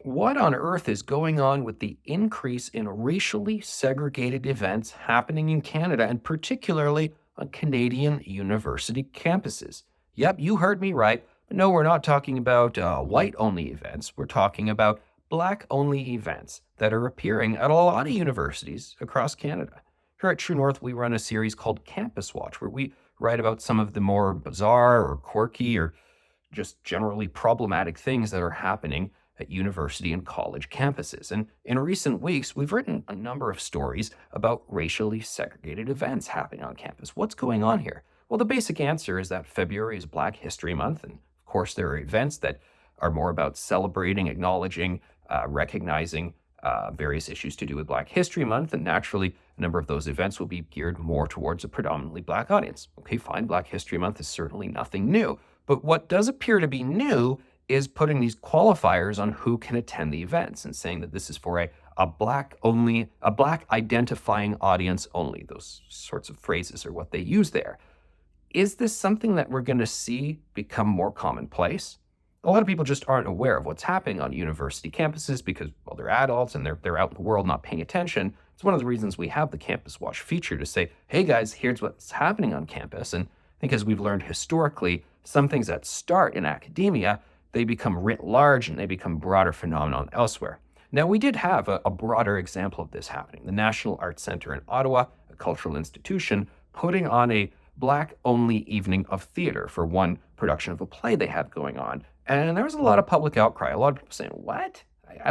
What on earth is going on with the increase in racially segregated events happening in Canada and particularly on Canadian university campuses? Yep, you heard me right. But no, we're not talking about white only events. We're talking about black only events that are appearing at a lot of universities across Canada. Here at True North, we run a series called Campus Watch, where we write about some of the more bizarre or quirky or just generally problematic things that are happening at university and college campuses. And in recent weeks, we've written a number of stories about racially segregated events happening on campus. What's going on here? Well, the basic answer is that February is Black History Month. And of course, there are events that are more about celebrating, acknowledging, recognizing various issues to do with Black History Month. And naturally, a number of those events will be geared more towards a predominantly Black audience. Okay, fine. Black History Month is certainly nothing new. But what does appear to be new is putting these qualifiers on who can attend the events and saying that this is for a black only, a black identifying audience only. Those sorts of phrases are what they use there. Is this something that we're going to see become more commonplace? A lot of people just aren't aware of what's happening on university campuses because, well, they're adults and they're out in the world not paying attention. It's one of the reasons we have the Campus Watch feature to say, hey guys, here's what's happening on campus. And I think as we've learned historically, some things that start in academia, they become writ large and they become broader phenomenon elsewhere. Now, we did have a broader example of this happening. The National Arts Centre in Ottawa, a cultural institution, putting on a Black-only evening of theater for one production of a play they have going on. And there was a lot of public outcry. A lot of people saying, what?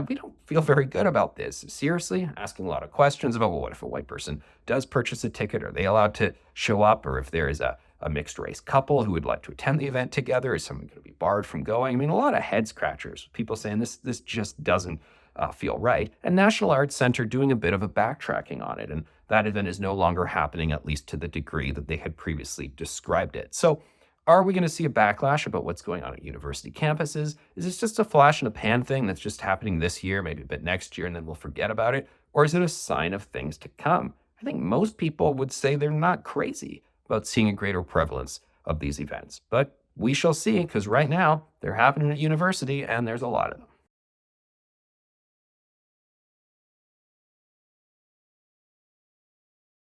We don't feel very good about this. Seriously? Asking a lot of questions about, well, what if a white person does purchase a ticket? Are they allowed to show up? Or if there is a mixed race couple who would like to attend the event together, is someone going to be barred from going? I mean, a lot of head scratchers. People saying this just doesn't feel right. And National Arts Centre doing a bit of a backtracking on it. And that event is no longer happening, at least to the degree that they had previously described it. So are we going to see a backlash about what's going on at university campuses? Is this just a flash in the pan thing that's just happening this year, maybe a bit next year, and then we'll forget about it? Or is it a sign of things to come? I think most people would say they're not crazy about seeing a greater prevalence of these events. But we shall see, because right now they're happening at university and there's a lot of them.